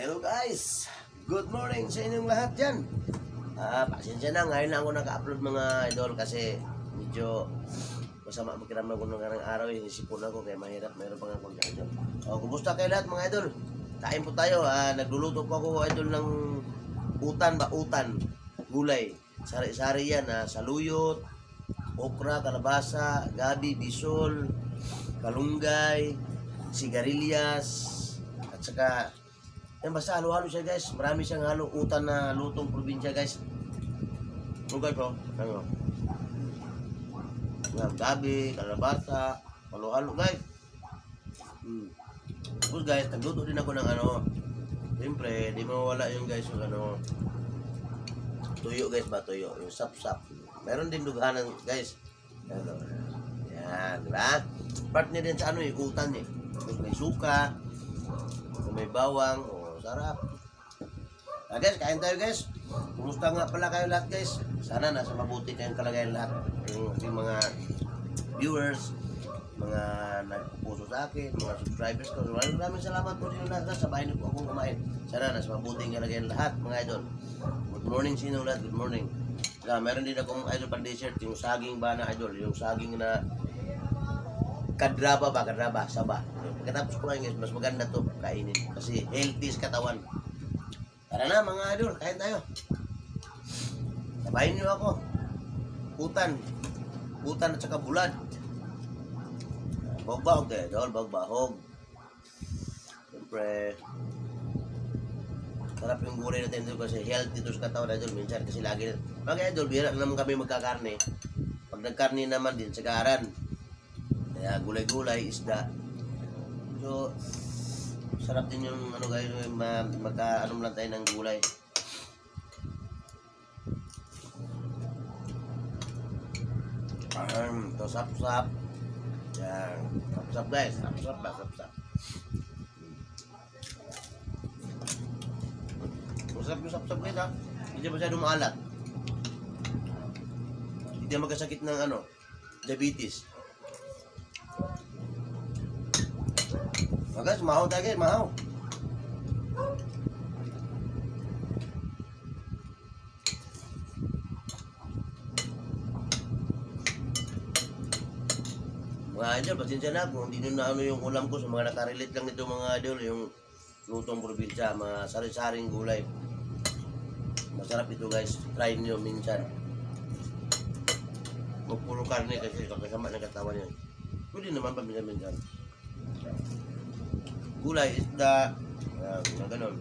Hello guys! Good morning sa inyong lahat dyan. Pasensya na, ngayon lang ako naka-upload mga idol kasi medyo masama magkiramdam ko nung karang araw. Inisipon ako kaya mahirap, mayroon pang akong idol. Kumusta kayo lahat mga idol? Kain po tayo. Nagluluto po ako idol ng utan, gulay. Sari-sari yan, saluyot, okra, kalabasa, gabi, bisol, kalunggay, sigarilyas, at saka yan, basta halo-halo siya guys. Marami siyang halo utan na lutong probinsya guys. Okay po. Ano? Gabi, kalabasa, halo-halo guys. Tapos guys, nagluto din ako ng siyempre, di mawala yung guys yung tuyo guys ba? Tuyo. Yung sap-sap. Meron din dughanan guys. Yan, diba? Part niya din sa utan eh. Tapos may suka, may bawang, sarap. Guys, kain tayo guys. Kumusta nga pala kayo lahat guys? Sana nasa mabuti kayong kalagayan lahat. Yung mga viewers, mga nagpuso sa akin, mga subscribers ko. Maraming salamat po sa lahat. Sa bahay niyo po akong kumain. Sana nasa mabuti ang kalagayan lahat mga idol. Good morning sa inyo lahat. Good morning. Meron din akong idol pang dessert. Yung saging ba na idol? Yung saging na kadraba, saba. Pagkatapos ko guys, mas maganda to kainin kasi healthy sa katawan. Tara na mga idol, kain tayo. Sabahin niyo ako. Utan at saka bulad. Bagbahog tayo idol, bagbahog. Siyempre, sarap yung gulay natin dito kasi healthy to sa katawan idol. Minsan kasi lagi mga idol, bihira naman kami magkakarne. Pag nagkarne naman din sa garan. Kaya gulay-gulay, isda. So, sarap din yung guys, magka-anom lang tayo ng gulay. Ito, sap-sap. Yan. Sap-sap guys. Sap-sap ba? Sap-sap. Masarap yung sap-sap guys ha. Hindi masyadong maalat. Hindi magkasakit ng diabetes. Guys, mahaw tayo guys, mahaw. Mga idol, pasensya na kung hindi nyo na yung ulam ko sa mga nakarelate lang nito mga idol, yung lutong probinsya, mga sari-saring gulay. Masarap ito guys, try nyo minsan. Magpuro karne kasi kasama ng katawan yan. Pwede naman pa minsan-minsan. Gulay, isda, mga ganon.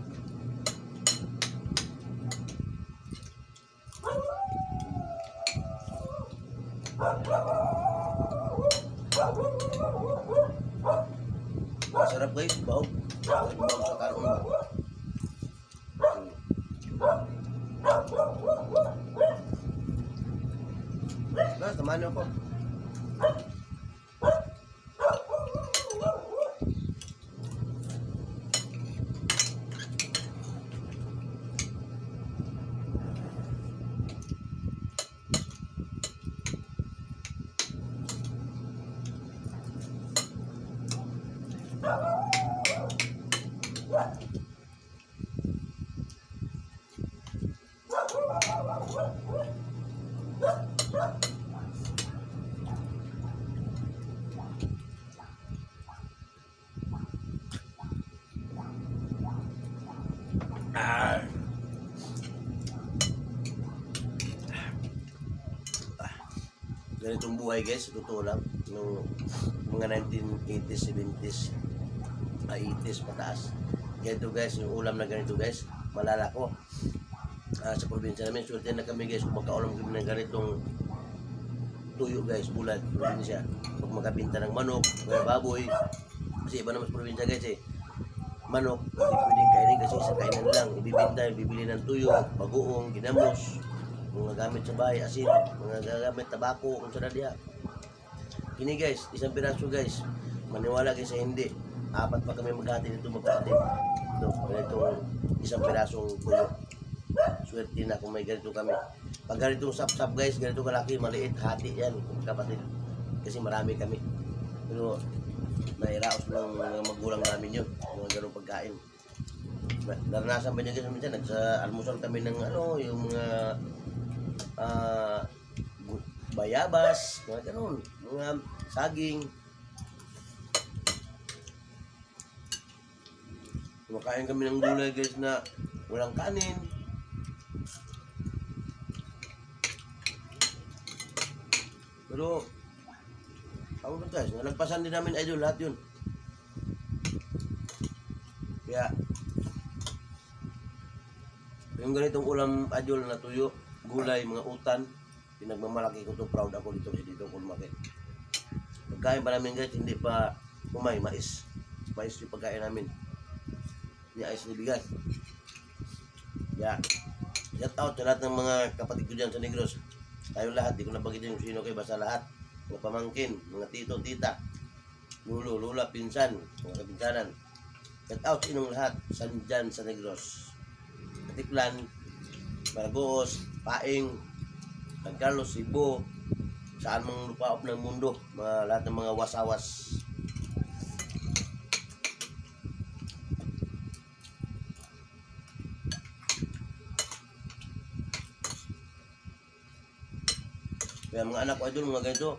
Masarap guys, bahog. Bahog sa karong ba. Tamahan niyo ako. Ganitong buhay guys, totoo lang. Nung mga 1980s, 70s, 80s pataas. Ganito guys, yung ulam na ganito guys, malalako. Sa probinsya namin, swerte na kami guys, kung magkaulam kami ng ganitong tuyo guys, bulad, probinsya. Pag makabinta ng manok, mga baboy, kasi iba naman sa probinsya guys manok, hindi pwedeng kainin kasi isa kainan lang. Ibibinta, bibili ng tuyo, bagoong, ginamos, mga gamit sa bahay, asin, mga gamit, tabako, kung saan diha. Kini guys, isang piraso guys, maniwala kayo sa hindi, 4 pa kami maghati nito magkakatid. Ito, ganitong isang pirasong tuyo. Swerte na kung may ganito kami. Pag ganitong sap-sap guys, ganito kalaki, maliit, hati yan, kapatid. Kasi marami kami. Pero nairaos ng mga magulang namin yun, mga ganong pagkain. Naranasan ba niya guys minsan, nagsa-almusal kami ng ano, yung mga bayabas, mga ganun, mga saging. Kumakain kami ng gulay guys na walang kanin. Pero, ako ba guys, nalagpasan din namin idol lahat yun. Kaya, yung ganitong ulam idol na tuyo, gulay, mga utan, pinagmamalaki ko to, proud ako dito kasi dito ko lumaki. Pagkain pa namin guys, hindi pa umay, mais. Mais yung pagkain namin. Hindi ayos na bigas. Kaya, shout out sa lahat ng mga kapatid ko dyan sa Negros. Tayo lahat, di ko nabagitin yung sino kayo, basta lahat. Mga pamangkin, mga tito, tita, lulo, lula, pinsan, mga kapinsanan. Shout out sa inyong lahat, dyan sa Negros. Katiklan, Maragos, Paing, San Carlos, Cebu, saan mong lupaop ng mundo, lahat ng mga wasawas. Kaya mga anak ko idol, mga ganito,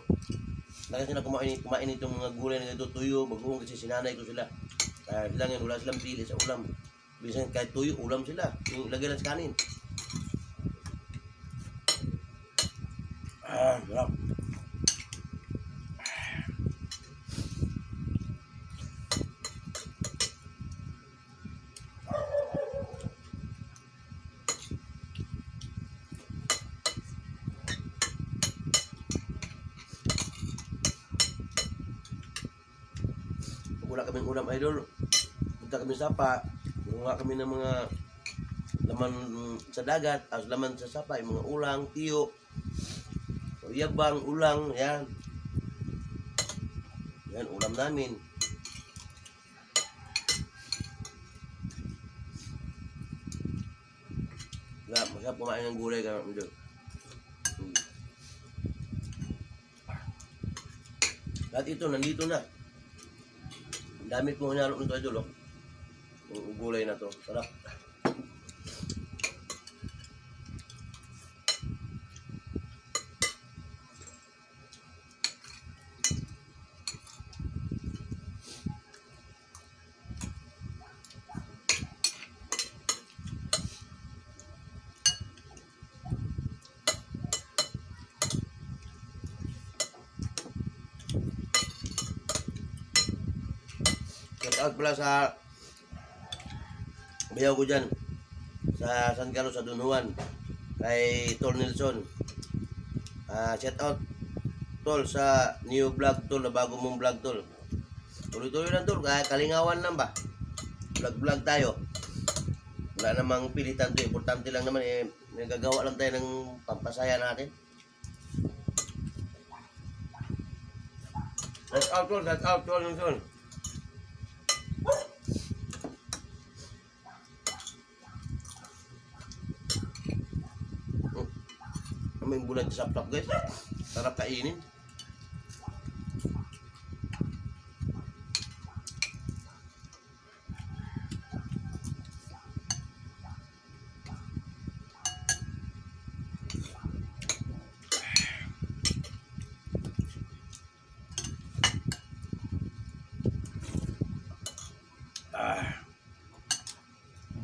lagi sila kumain itong mga gulay na ganito, tuyo, bagoong, kasi sinanay ko sila. Kaya sila ngayon, wala silang pili sa ulam. Bisan kahit tuyo, ulam sila, yung lagyan ng kanin. Sarap. Wala kaming ulam idol, punta kami sa sapa, gumawa kami ng mga laman sa dagat, laman sa sapa, yung mga ulang, tiyo, yabang, ulang, yan. Yan, ulam namin. Masarap kumain ng gulay ka idol. Lahat ito, nandito na. Ang dami kong hinalo nito idol, oh. Yung gulay na to, sarap. Shout out pala sa bayaw ko dyan sa San Carlos, sa Don Juan, kay Tol Nelson. Shout out Tol sa new vlog Tol, na bago mong vlog Tol. Tuloy-tuloy lang Tol, kaya kalingawan lang ba, vlog tayo, wala namang pilitan to, importante lang naman nagagawa lang tayo ng pampasaya natin. Shout out Tol Nelson. May bulan sa saplap guys, sarap kainin.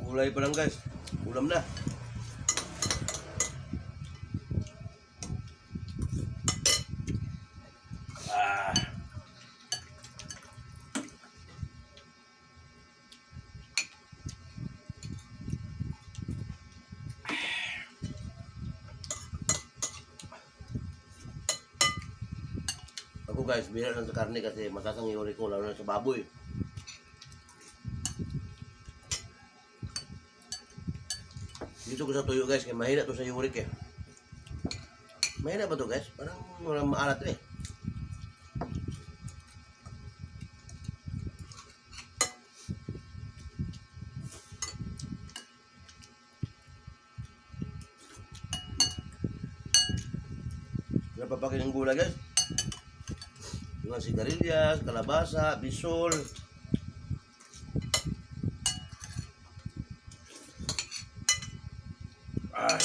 Gulay pa lang guys, ulam na. Ako guys, bira lang sa karne kasi mataas ang uric ko, lalo na sa baboy. Dito ko sa tuyo guys, kaya mahina to sa uric eh. Mahina ba to guys? Parang walang maalat eh. Napapakin ng gulay guys. Mga sigarilyas, kalabasa, bisol. Ay.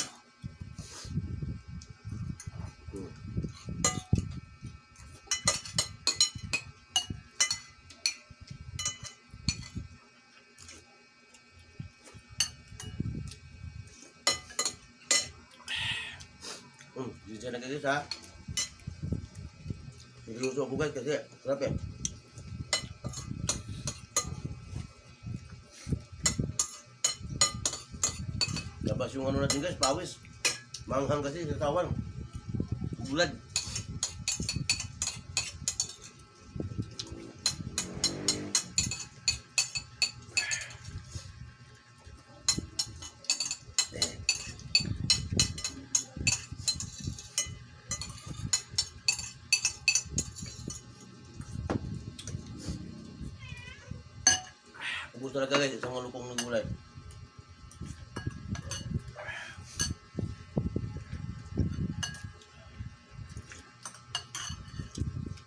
Hmm. Hindi siya nagagis ha. Niluso ko guys kasi sarap eh. Labas yung ano natin guys, pawis. Manghang kasi sa tawan. Bulad. Ubus talaga guys, isang malupong ng gulay.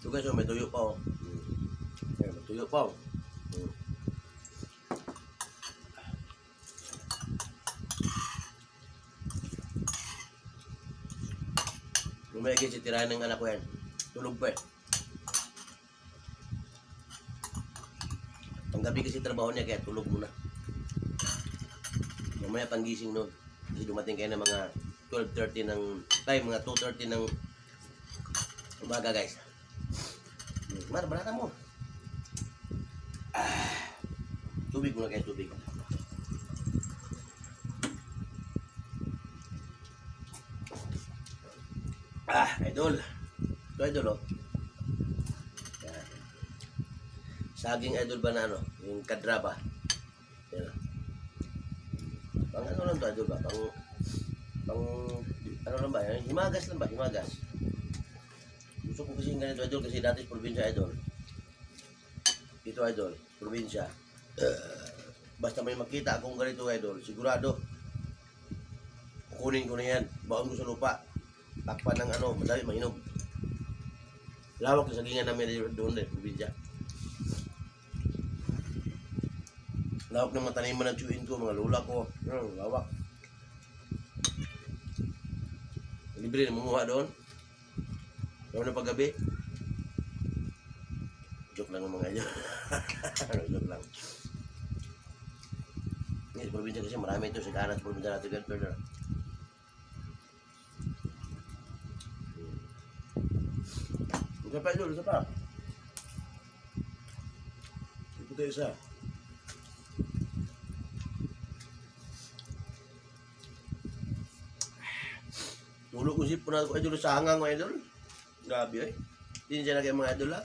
Ito guys, may tuyo pa oh. May tuyo pa oh. Lumaya guys, itirahan ng anak ko yan. Tulog pa eh. Ang gabi kasi trabaho niya kaya tulog muna. Mamaya panggising nun. Kasi dumating kayo ng mga 12:30 ng... Ay, mga 2:30 ng umaga guys. Mar, balata mo. Tubig muna kayo, tubig. Idol. Ito idol oh. Yan. Saging idol ba na ano? Yung kadraba. Yan. Pang ano lang to idol ba? Pang ano lang ba? Himagas lang ba? Himagas. Gusto ko kasi yung ganito idol kasi dati sa probinsya idol. Ito idol, probinsya. Basta may makita akong ganito idol, sigurado kukunin ko na yan. Baon ko sa lupa. Takpan ng ano, madami, mahinog. Lawak na sagingan namin doon eh, probinsya. Lawak ng mataniman ng tsuin ko, mga lula ko. Lawak. Libre na mamuha doon. Gawin na paggabi. Joke lang ng mga idol. Joke lang. Sa probinsya kasi marami ito. Sa kanan sa probinsya natin ganito na. Isa pa idol, isa pa. Ito tayo isa. Tulog ko si punal ko idol sa hangang mga idol. Grabe eh. Hindi siya lagay mga idol ha.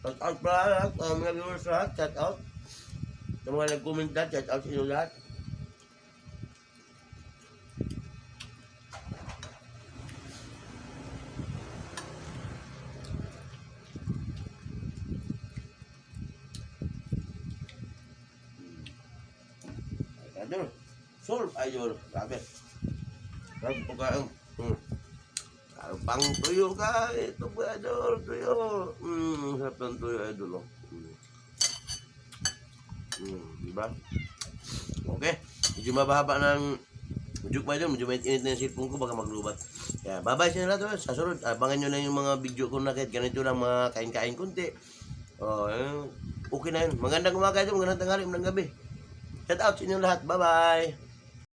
Shout out pala lahat. Mga viewers lahat. Shout out. Sa mga nag-comment lahat. Shout out sa inyo lahat. Idol. Solve idol. Grabe. Grabe po ka. Pang tuyo ka, ito po idol, tuyo. Sarap ng tuyo idol. Diba? Okay. Medyo mababa ng medyo pa idol, medyo mainit na yung cellphone ko baka maglubat. Kaya bye-bye sa lahat. Sa sunod, abangan nyo lang yung mga video ko na kahit ganito lang mga kain-kain kunti. Okay na yun. Magandang umaga idol, magandang tanghali, magandang gabi. Shout out sa inyo lahat. Bye-bye.